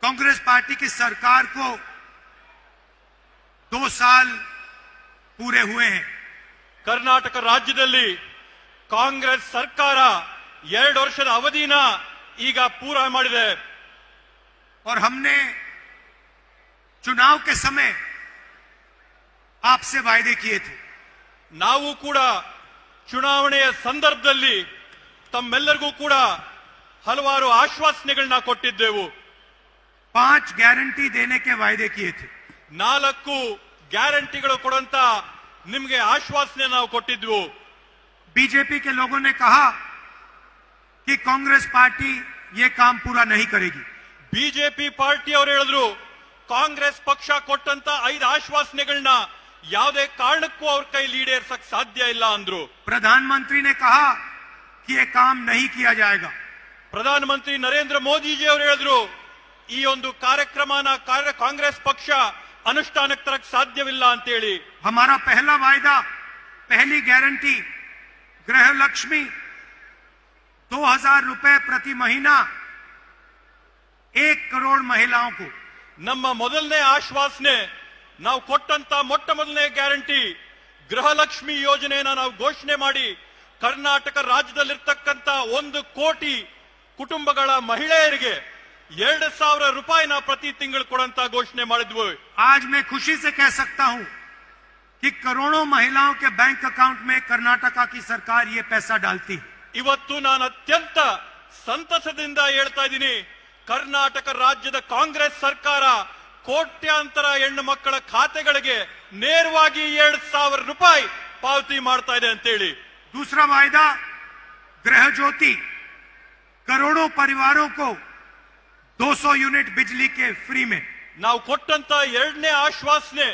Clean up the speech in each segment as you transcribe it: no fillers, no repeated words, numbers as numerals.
Congress party की सरकार को 2 साल पूरे हुए हैं। ಕರ್ನಾಟಕ ರಾಜ್ಯದಲ್ಲಿ ಕಾಂಗ್ರೆಸ್ ಸರ್ಕಾರ 2 ವರ್ಷದ ಅವಧಿನ ಈಗ ಪೂರ ಮಾಡಿದೆ। और हमने चुनाव के समय आपसे वायदे किए थे। ನಾವು ಕೂಡ ಚುನಾವಣೆಯ ಸಂದರ್ಭದಲ್ಲಿ ತಮ್ಮೆಲ್ಲರಿಗೂ ಕೂಡ ಹಲವಾರು ಆಶ್ವಾಸನೆಗಳನ್ನ ಕೊಟ್ಟಿದ್ದೆವು। 5 ಗ್ಯಾರಂಟಿ देने के वायदे किए थे। 4 ಗ್ಯಾರಂಟಿಗಳು ಕೊಡುವಂತ ನಿಮಗೆ ಆಶ್ವಾಸನೆ ನಾವು ಕೊಟ್ಟಿದ್ವು। बीजेपी के लोगों ने कहा कि कांग्रेस पार्टी ये काम पूरा नहीं करेगी। ಬಿಜೆಪಿ ಪಾರ್ಟಿ ಅವರು ಹೇಳಿದ್ರು ಕಾಂಗ್ರೆಸ್ ಪಕ್ಷ ಕೊಟ್ಟಂತ 5 ಆಶ್ವಾಸನೆಗಳನ್ನ ಯಾವುದೇ ಕಾರಣಕ್ಕೂ ಅವ್ರ ಕೈಲಿ ಈಡೇರಿಸಕ್ ಸಾಧ್ಯ ಇಲ್ಲ ಅಂದ್ರು। प्रधानमंत्री ने कहा कि ये काम नहीं किया जाएगा। ಪ್ರಧಾನಮಂತ್ರಿ ನರೇಂದ್ರ ಮೋದಿಜಿ ಅವರು ಹೇಳಿದ್ರು ಈ ಒಂದು ಕಾರ್ಯಕ್ರಮನ ಕಾಂಗ್ರೆಸ್ ಪಕ್ಷ ಅನುಷ್ಠಾನಕ್ಕೆ ತರಕ್ ಸಾಧ್ಯವಿಲ್ಲ ಅಂತ ಹೇಳಿ। हमारा पहला वायदा, पहली गारंटी गृह लक्ष्मी 2000 रुपए प्रति महीना 1 करोड़ महिलाओं को। ನಮ್ಮ ಮೊದಲನೇ ಆಶ್ವಾಸನೆ ನಾವು ಕೊಟ್ಟಂತ ಮೊಟ್ಟ ಮೊದಲನೇ ಗ್ಯಾರಂಟಿ ಗೃಹಲಕ್ಷ್ಮಿ ಯೋಜನೆಯನ್ನ ನಾವು ಘೋಷಣೆ ಮಾಡಿ ಕರ್ನಾಟಕ ರಾಜ್ಯದಲ್ಲಿರ್ತಕ್ಕಂತ 1 ಕೋಟಿ ಕುಟುಂಬಗಳ ಮಹಿಳೆಯರಿಗೆ 2000 ರೂಪಾಯಿನ ಪ್ರತಿ ತಿಂಗಳು ಕೊಡಂತ ಘೋಷಣೆ ಮಾಡಿದ್ವು। आज मैं खुशी से कह सकता हूं कि करोड़ों महिलाओं के बैंक अकाउंट में कर्नाटका की सरकार ये पैसा डालती है। ಇವತ್ತು ನಾನು ಅತ್ಯಂತ ಸಂತಸದಿಂದ ಹೇಳ್ತಾ ಇದ್ದೀನಿ, ಕರ್ನಾಟಕ ರಾಜ್ಯದ ಕಾಂಗ್ರೆಸ್ ಸರ್ಕಾರ ಕೋಟ್ಯಾಂತರ ಹೆಣ್ಣು ಮಕ್ಕಳ ಖಾತೆಗಳಿಗೆ ನೇರವಾಗಿ 2000 ರೂಪಾಯಿ ಪಾವತಿ ಮಾಡ್ತಾ ಇದೆ ಅಂತ ಹೇಳಿ। दूसरा वायदा गृह ज्योति, करोड़ों परिवारों को 200 यूनिट बिजली के फ्री में। ನಾವು ಕೊಟ್ಟಂತ ಎರಡನೇ ಆಶ್ವಾಸನೆ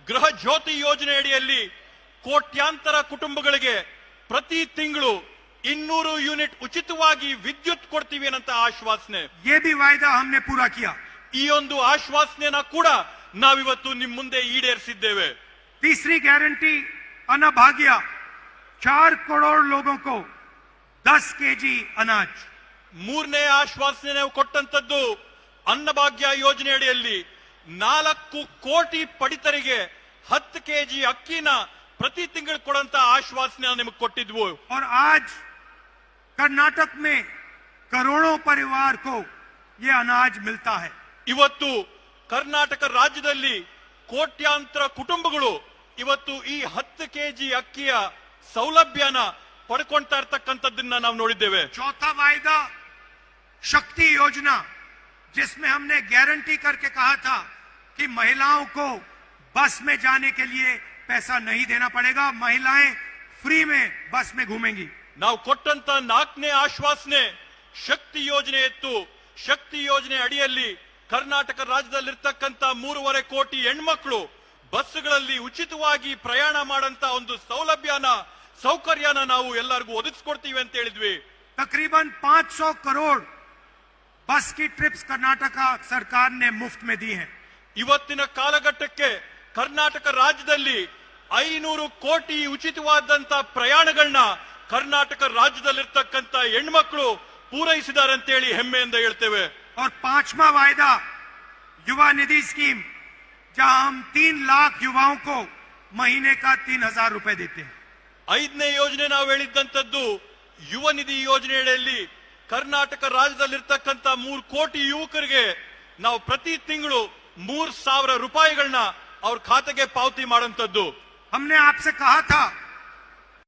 ಗೃಹ ಜ್ಯೋತಿ ಯೋಜನೆ ಅಡಿಯಲ್ಲಿ ಕೋಟ್ಯಾಂತರ ಕುಟುಂಬಗಳಿಗೆ ಪ್ರತಿ ತಿಂಗಳು 200 ಯೂನಿಟ್ ಉಚಿತವಾಗಿ ವಿದ್ಯುತ್ ಕೊಡ್ತೀವಿ ಅನ್ನಂತ ಆಶ್ವಾಸನೆ। ये भी वायदा हमने पूरा किया। ಈ ಒಂದು ಆಶ್ವಾಸನೆನ ಕೂಡ ನಾವಿವತ್ತು ನಿಮ್ಮ ಮುಂದೆ ಈಡೇರಿಸಿದ್ದೇವೆ। तीसरी गारंटी अन्नभाग्य, 4 करोड़ लोगों को 10 केजी अनाज। ಮೂರನೇ ಆಶ್ವಾಸನೆ ನಾವು ಕೊಟ್ಟಂತದ್ದು ಅನ್ನಭಾಗ್ಯ ಯೋಜನೆ ಅಡಿಯಲ್ಲಿ 4 ಕೋಟಿ ಪಡಿತರಿಗೆ 10 ಕೆಜಿ ಅಕ್ಕಿನ ಪ್ರತಿ ತಿಂಗಳು ಕೊಡುವಂತ ಆಶ್ವಾಸನೆ ನಿಮಗೆ ಕೊಟ್ಟಿದ್ವು। और आज कर्नाटक में करोड़ों परिवार को ये अनाज मिलता है। ಇವತ್ತು ಕರ್ನಾಟಕ ರಾಜ್ಯದಲ್ಲಿ ಕೋಟ್ಯಾಂತರ ಕುಟುಂಬಗಳು ಇವತ್ತು ಈ 10 ಕೆಜಿ ಅಕ್ಕಿಯ ಸೌಲಭ್ಯನ ಪಡ್ಕೊಂತಾ ಇರ್ತಕ್ಕಂಥದ್ದನ್ನ ನಾವು ನೋಡಿದ್ದೇವೆ। चौथा वायदा शक्ति योजना, जिसमें हमने गारंटी करके कहा था कि महिलाओं को बस में जाने के लिए पैसा नहीं देना पड़ेगा, महिलाएं फ्री में बस में घूमेंगी। ನಾವು ಕೊಟ್ಟಂತ 4ನೇ ಆಶ್ವಾಸನೆ ಶಕ್ತಿ ಯೋಜನೆ ಇತ್ತು। ಶಕ್ತಿ ಯೋಜನೆ ಅಡಿಯಲ್ಲಿ ಕರ್ನಾಟಕ ರಾಜ್ಯದಲ್ಲಿರ್ತಕ್ಕಂಥ 3.5 ಕೋಟಿ ಹೆಣ್ಮಕ್ಳು ಬಸ್ಗಳಲ್ಲಿ ಉಚಿತವಾಗಿ ಪ್ರಯಾಣ ಮಾಡಂತ ಒಂದು ಸೌಕರ್ಯನ ನಾವು ಎಲ್ಲರಿಗೂ ಒದಗಿಸ್ಕೊಡ್ತೀವಿ ಅಂತ ಹೇಳಿದ್ವಿ। तकरीबन 500 करोड़ बस की ट्रिप्स कर्नाटका सरकार ने मुफ्त में दी हैं। ಇವತ್ತಿನ ಕಾಲಘಟ್ಟಕ್ಕೆ ಕರ್ನಾಟಕ ರಾಜ್ಯದಲ್ಲಿ 500 ಕೋಟಿ ಉಚಿತವಾದಂತ ಪ್ರಯಾಣಗಳನ್ನ ಕರ್ನಾಟಕ ರಾಜ್ಯದಲ್ಲಿರ್ತಕ್ಕಂಥ ಹೆಣ್ಮಕ್ಳು ಪೂರೈಸಿದ್ದಾರೆ ಅಂತ ಹೇಳಿ ಹೆಮ್ಮೆಯಿಂದ ಹೇಳ್ತೇವೆ। और 5वां वायदा युवा निधि स्कीम, जहां हम 3 लाख युवाओं को महीने का 3000 रुपए देते हैं। 5ನೇ ಯೋಜನೆ ನಾವು ಹೇಳಿದ್ದಂತದ್ದು ಯುವ ನಿಧಿ ಯೋಜನೆಯಲ್ಲಿ ಕರ್ನಾಟಕ ರಾಜ್ಯದಲ್ಲಿರ್ತಕ್ಕಂಥ 3 ಕೋಟಿ ಯುವಕರಿಗೆ ನಾವು ಪ್ರತಿ ತಿಂಗಳು 3000 ರೂಪಾಯಿಗಳನ್ನ ಅವ್ರ ಖಾತೆಗೆ ಪಾವತಿ ಮಾಡುವಂತದ್ದು। हमने आपसे कहा था